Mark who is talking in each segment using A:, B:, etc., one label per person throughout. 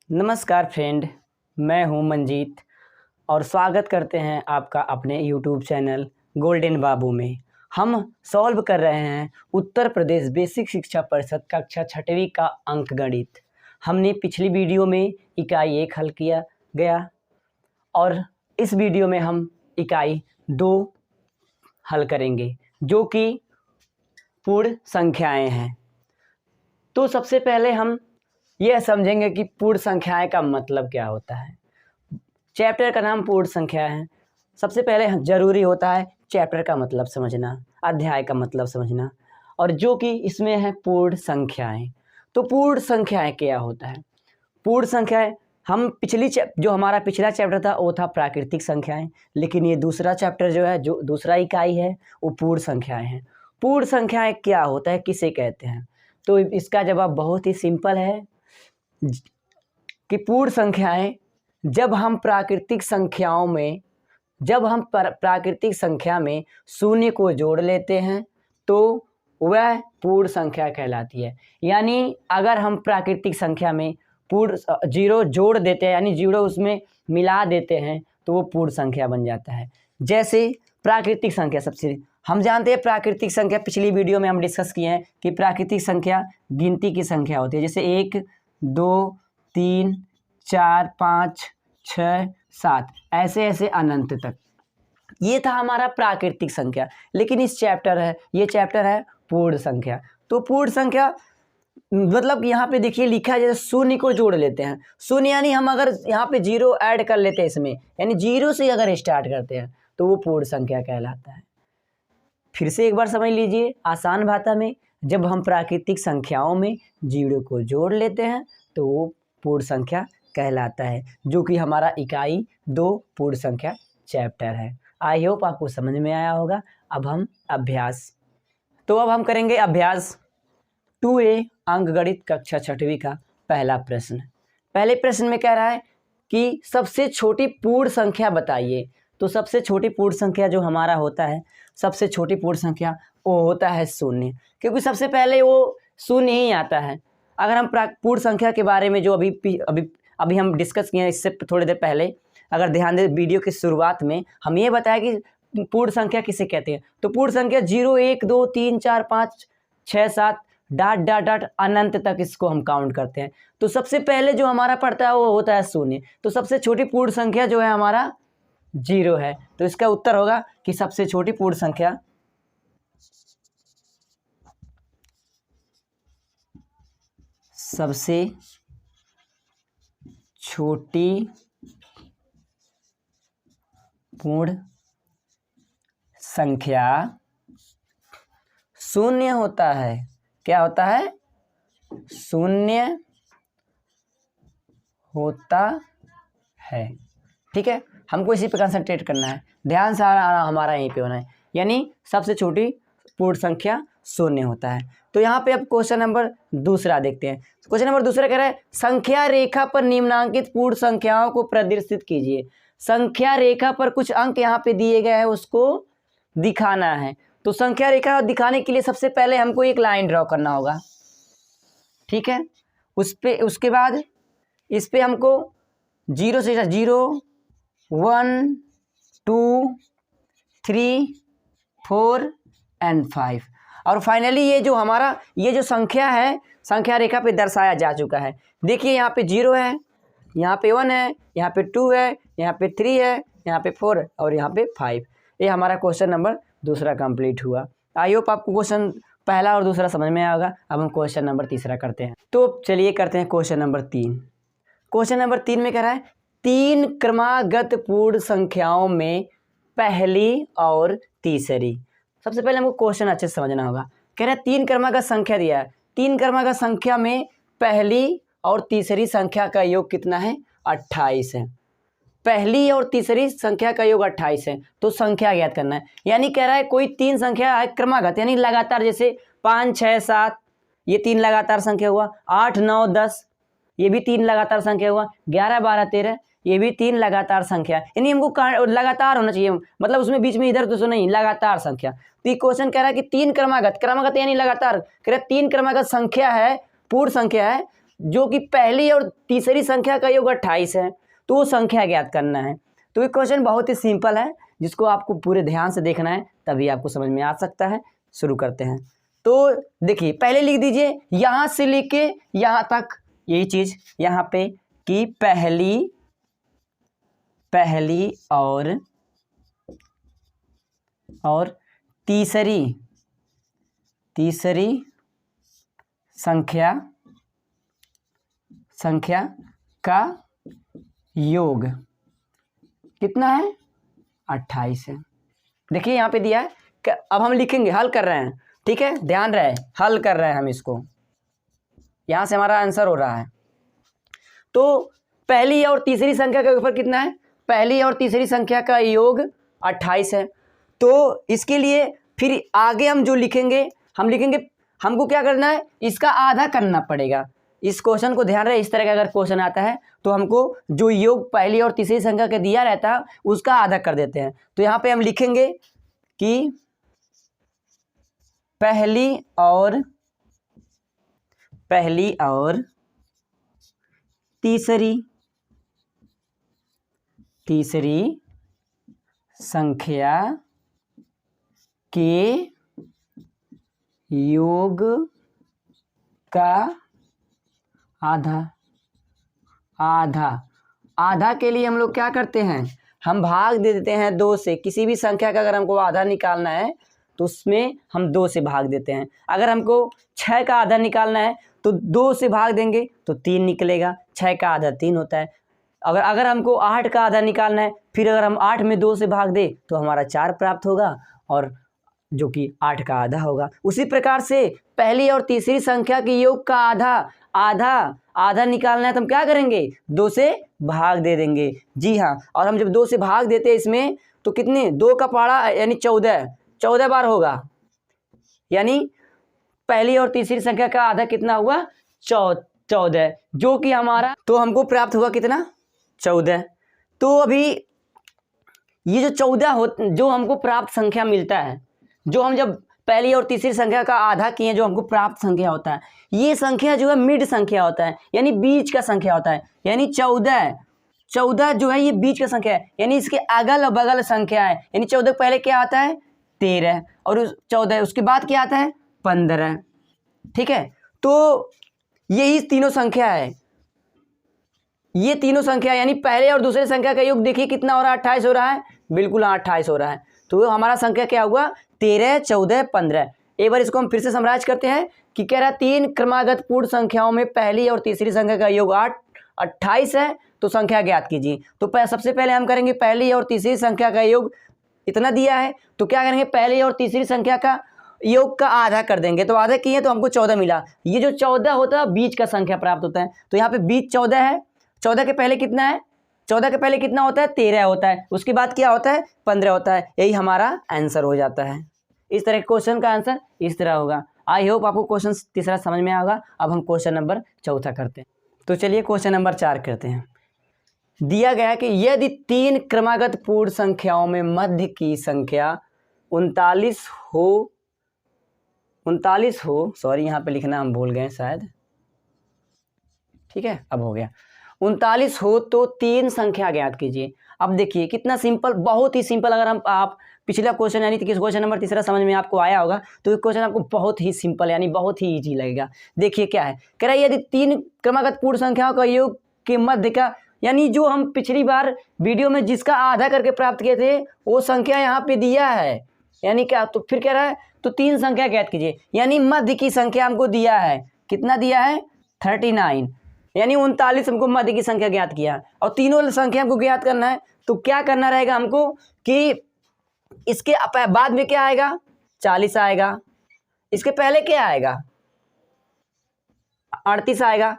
A: नमस्कार फ्रेंड, मैं हूं मंजीत और स्वागत करते हैं आपका अपने यूट्यूब चैनल गोल्डन बाबू में। हम सॉल्व कर रहे हैं उत्तर प्रदेश बेसिक शिक्षा परिषद कक्षा 6वीं का अंकगणित। हमने पिछली वीडियो में इकाई 1 हल किया गया और इस वीडियो में हम इकाई 2 हल करेंगे जो कि पूर्ण संख्याएं हैं। तो सबसे पहले हम यह समझेंगे कि पूर्ण संख्याएं का मतलब क्या होता है। चैप्टर का नाम पूर्ण संख्या है। सबसे पहले ज़रूरी होता है चैप्टर का मतलब समझना, अध्याय का मतलब समझना, और जो कि इसमें है पूर्ण संख्याएं। तो पूर्ण संख्याएं क्या होता है? पूर्ण संख्याएं हम जो हमारा पिछला चैप्टर था वो था प्राकृतिक संख्याएं, लेकिन ये दूसरा चैप्टर जो है, जो दूसरा इकाई है, वो पूर्ण संख्याएं हैं। पूर्ण संख्याएं क्या होता है, किसे कहते हैं? तो इसका जवाब बहुत ही सिंपल है कि पूर्ण संख्याएं जब हम प्राकृतिक संख्या में शून्य को जोड़ लेते हैं तो वह पूर्ण संख्या कहलाती है। यानी अगर हम प्राकृतिक संख्या में पूर्ण जीरो जोड़ देते हैं, यानी जीरो उसमें मिला देते हैं, तो वो पूर्ण संख्या बन जाता है। जैसे प्राकृतिक संख्या, सबसे हम जानते हैं प्राकृतिक संख्या, पिछली वीडियो में हम डिस्कस किए हैं कि प्राकृतिक संख्या गिनती की संख्या होती है। जैसे 1 2 3 4 5 6 7 ऐसे ऐसे अनंत तक, ये था हमारा प्राकृतिक संख्या। लेकिन ये चैप्टर है पूर्ण संख्या। तो पूर्ण संख्या मतलब यहाँ पे देखिए लिखा है, जैसे शून्य को जोड़ लेते हैं। शून्य यानी हम अगर यहाँ पे जीरो ऐड कर लेते हैं इसमें, यानी जीरो से अगर स्टार्ट करते हैं तो वो पूर्ण संख्या कहलाता है। फिर से एक बार समझ लीजिए आसान भाषा में, जब हम प्राकृतिक संख्याओं में जीरो को जोड़ लेते हैं तो वो पूर्ण संख्या कहलाता है, जो कि हमारा इकाई 2 पूर्ण संख्या चैप्टर है। आई होप आपको समझ में आया होगा। अब हम करेंगे अभ्यास 2A अंकगणित कक्षा 6वीं का पहला प्रश्न। पहले प्रश्न में कह रहा है कि सबसे छोटी पूर्ण संख्या बताइए। तो सबसे छोटी पूर्ण संख्या जो हमारा होता है, सबसे छोटी पूर्ण संख्या वो होता है शून्य, क्योंकि सबसे पहले वो शून्य ही आता है। अगर हम पूर्ण संख्या के बारे में जो अभी हम डिस्कस किए हैं इससे थोड़ी देर पहले, अगर ध्यान दें वीडियो की शुरुआत में हम ये बताया कि पूर्ण संख्या किसे कहते हैं। तो पूर्ण संख्या 0 1 2 3 4 5 6 7 डॉट डॉट डॉट अनंत तक इसको हम काउंट करते हैं। तो सबसे पहले जो हमारा पड़ता है वो होता है शून्य। तो सबसे छोटी पूर्ण संख्या जो है हमारा 0 है। तो इसका उत्तर होगा कि सबसे छोटी पूर्ण संख्या शून्य होता है। क्या होता है? शून्य होता है। ठीक है, हमको इसी पे कंसंट्रेट करना है, ध्यान से हमारा यहीं पे होना है। यानी सबसे छोटी पूर्ण संख्या शून्य होता है। तो यहाँ पे अब क्वेश्चन नंबर दूसरा देखते हैं। क्वेश्चन नंबर दूसरा कह रहा है संख्या रेखा पर निम्नांकित पूर्ण संख्याओं को प्रदर्शित कीजिए। संख्या रेखा पर कुछ अंक यहाँ पे दिए गए हैं, उसको दिखाना है। तो संख्या रेखा दिखाने के लिए सबसे पहले हमको एक लाइन ड्रॉ करना होगा। ठीक है, उसके बाद इस पे हमको 0 से 0 1 2 3 4 एंड 5, और फाइनली ये जो संख्या है, संख्या रेखा पे दर्शाया जा चुका है। देखिए यहाँ पे 0 है, यहाँ पे 1 है, यहाँ पे 2 है, यहाँ पे 3 है, यहाँ पे 4 और यहाँ पे 5। ये हमारा क्वेश्चन नंबर दूसरा कंप्लीट हुआ। आई होप आपको क्वेश्चन पहला और दूसरा समझ में आया होगा। अब हम क्वेश्चन नंबर तीसरा करते हैं। तो चलिए करते हैं क्वेश्चन नंबर 3। क्वेश्चन नंबर 3 में कह रहा है 3 क्रमागत पूर्ण संख्याओं में पहली और तीसरी। सबसे पहले हमको क्वेश्चन अच्छे से समझना होगा। कह रहा है 3 क्रमागत संख्या दिया है। 3 क्रमागत संख्या में पहली और तीसरी संख्या का योग कितना है? 28 है। पहली और तीसरी संख्या का योग 28 है। तो संख्या ज्ञात करना है। यानी कह रहा है कोई 3 संख्या है क्रमागत, यानी लगातार, जैसे 5 6 7 ये 3 लगातार संख्या हुआ, 8 9 10 ये भी 3 लगातार संख्या हुआ, 11 12 13 ये भी 3 लगातार संख्या। यानी हमको लगातार होना चाहिए, मतलब उसमें बीच में इधर तो नहीं, लगातार संख्या। तो ये क्वेश्चन कह रहा है कि 3 क्रमागत यानी लगातार, कह रहा है 3 क्रमागत संख्या है, पूर्ण संख्या है, जो कि पहली और तीसरी संख्या का योग 28 है, तो वो संख्या ज्ञात करना है। तो ये क्वेश्चन बहुत ही सिंपल है, जिसको आपको पूरे ध्यान से देखना है, तभी आपको समझ में आ सकता है। शुरू करते हैं। तो देखिए, पहले लिख दीजिए यहाँ से लेके यहाँ तक, यही चीज़ यहाँ पे कि पहली और तीसरी संख्या का योग कितना है? 28 है। देखिए यहाँ पे दिया है, अब हम लिखेंगे, हल कर रहे हैं, ठीक है, ध्यान रहे, हल कर रहे हैं हम इसको, यहाँ से हमारा आंसर हो रहा है। तो पहली और तीसरी संख्या का योग कितना है? पहली और तीसरी संख्या का योग 28 है। तो इसके लिए फिर आगे हम जो लिखेंगे, हमको क्या करना है, इसका आधा करना पड़ेगा। इस क्वेश्चन को ध्यान रहे, इस तरह का अगर क्वेश्चन आता है तो हमको जो योग पहली और तीसरी संख्या का दिया रहता है उसका आधा कर देते हैं। तो यहाँ पे हम लिखेंगे कि पहली और तीसरी संख्या के योग का आधा के लिए हम लोग क्या करते हैं, हम भाग दे देते हैं 2 से। किसी भी संख्या का अगर हमको आधा निकालना है तो उसमें हम 2 से भाग देते हैं। अगर हमको 6 का आधा निकालना है तो 2 से भाग देंगे तो 3 निकलेगा, 6 का आधा 3 होता है। अगर हमको 8 का आधा निकालना है, फिर अगर हम 8 में 2 से भाग दे तो हमारा 4 प्राप्त होगा, और जो कि 8 का आधा होगा। उसी प्रकार से पहली और तीसरी संख्या के योग का आधा निकालना है तो हम क्या करेंगे, 2 से भाग दे देंगे। जी हाँ, और हम जब 2 से भाग देते हैं इसमें तो कितने, 2 का पहाड़ा यानी 14 बार होगा। यानी पहली और तीसरी संख्या का आधा कितना हुआ, 14, जो कि हमारा, तो हमको प्राप्त हुआ कितना, 14। तो अभी ये जो 14 जो हमको प्राप्त संख्या मिलता है, जो हम जब पहली और तीसरी संख्या का आधा किए, जो हमको प्राप्त संख्या होता है, ये संख्या जो है मिड संख्या होता है, यानी बीच का संख्या होता है। यानी 14 जो है ये बीच का संख्या है, यानी इसके अगल बगल संख्या है। यानी 14 पहले क्या आता है, 13, और 14 उसके बाद क्या आता है, 15। ठीक है, तो यही तीनों संख्या है, ये तीनों संख्या, यानी पहले और दूसरे संख्या का योग देखिए कितना हो रहा है, 28 हो रहा है, बिल्कुल 28 हो रहा है। तो हमारा संख्या क्या हुआ, 13, 14, 15। एक बार इसको हम फिर से समराइज करते हैं कि कह रहा है 3 क्रमागत पूर्ण संख्याओं में पहली और तीसरी संख्या का योग 28 है, तो संख्या ज्ञात कीजिए। तो सबसे पहले हम करेंगे पहली और तीसरी संख्या का योग इतना दिया है, तो क्या करेंगे, पहली और तीसरी संख्या का योग का आधा कर देंगे। तो आधा किए तो हमको 14 मिला। ये जो 14 होता है बीच का संख्या प्राप्त होता है, तो यहाँ पे बीच 14 है। 14 के पहले कितना है, 14 के पहले कितना होता है, 13 होता है, उसके बाद क्या होता है, 15 होता है। यही हमारा आंसर हो जाता है। इस तरह क्वेश्चन का आंसर इस तरह होगा। आई होप आपको क्वेश्चन तीसरा समझ में आएगा। अब हम क्वेश्चन नंबर 4 करते हैं। तो चलिए क्वेश्चन नंबर 4 करते हैं। दिया गया कि यदि 3 क्रमागत पूर्ण संख्याओं में मध्य की संख्या 39 हो, सॉरी यहाँ पे लिखना हम भूल गए शायद, ठीक है, अब हो गया, 39 हो तो 3 संख्या ज्ञात कीजिए। अब देखिए कितना सिंपल, बहुत ही सिंपल। अगर आप पिछला क्वेश्चन यानी कि क्वेश्चन नंबर तीसरा समझ में आपको आया होगा, तो ये क्वेश्चन आपको बहुत ही सिंपल यानी बहुत ही इजी लगेगा। देखिए क्या है, कह रहा है यदि 3 क्रमागत पूर्ण संख्याओं का योग के मध्य का, यानी जो हम पिछली बार वीडियो में जिसका आधा करके प्राप्त किए थे वो संख्या यहाँ पे दिया है, यानी क्या, तो फिर कह रहा है तो 3 संख्या ज्ञात कीजिए। यानी मध्य की संख्या हमको दिया है, कितना दिया है, 39, यानी 39 हमको मध्य की संख्या ज्ञात किया, और तीनों संख्या हमको ज्ञात करना है। तो क्या करना रहेगा हमको कि इसके बाद में क्या आएगा, 40 आएगा, इसके पहले क्या आएगा, 38 आएगा।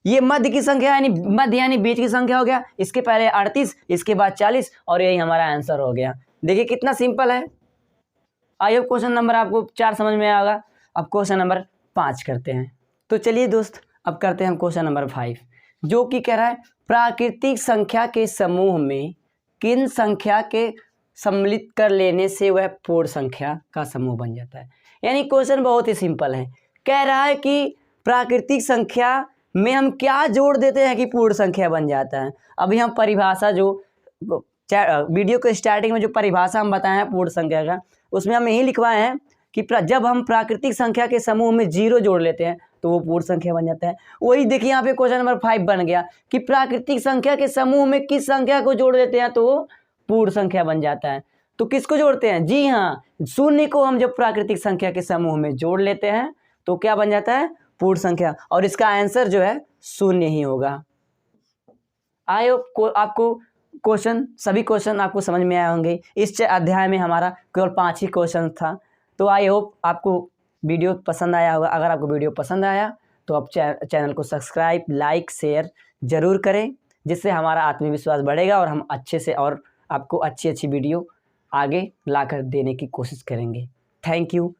A: ये मध्य की संख्या यानी मध्य यानी बीच की संख्या हो गया, इसके पहले 38, इसके बाद 40, और यही हमारा आंसर हो गया। देखिए कितना सिंपल है। आई होप क्वेश्चन नंबर आपको 4 समझ में आएगा। अब क्वेश्चन नंबर 5 करते हैं। तो चलिए दोस्त, अब करते हैं हम क्वेश्चन नंबर 5, जो कि कह रहा है प्राकृतिक संख्या के समूह में किन संख्या के सम्मिलित कर लेने से वह पूर्ण संख्या का समूह बन जाता है। यानी क्वेश्चन बहुत ही सिंपल है। कह रहा है कि प्राकृतिक संख्या में हम क्या जोड़ देते हैं कि पूर्ण संख्या बन जाता है। अभी हम परिभाषा जो वीडियो के स्टार्टिंग में जो परिभाषा हम बताए हैं पूर्ण संख्या का, उसमें हम यही लिखवाए हैं कि जब हम प्राकृतिक संख्या के समूह में 0 जोड़ लेते हैं तो वो पूर्ण संख्या बन जाता है। वही देखिए यहाँ पे क्वेश्चन नंबर 5 बन गया कि प्राकृतिक संख्या के समूह में किस संख्या को जोड़ देते हैं तो वो पूर्ण संख्या बन जाता है। तो किसको जोड़ते हैं? जी हाँ, शून्य को हम जब प्राकृतिक संख्या के समूह में जोड़ लेते हैं तो क्या बन जाता है? पूर्ण संख्या। और इसका आंसर जो है शून्य ही होगा। आई होप आपको सभी क्वेश्चन आपको समझ में आए होंगे। इस अध्याय में हमारा केवल 5 ही क्वेश्चन था। तो आई होप आपको वीडियो पसंद आया होगा। अगर आपको वीडियो पसंद आया तो आप चैनल को सब्सक्राइब, लाइक, शेयर ज़रूर करें, जिससे हमारा आत्मविश्वास बढ़ेगा और हम अच्छे से और आपको अच्छी वीडियो आगे लाकर देने की कोशिश करेंगे। Thank you.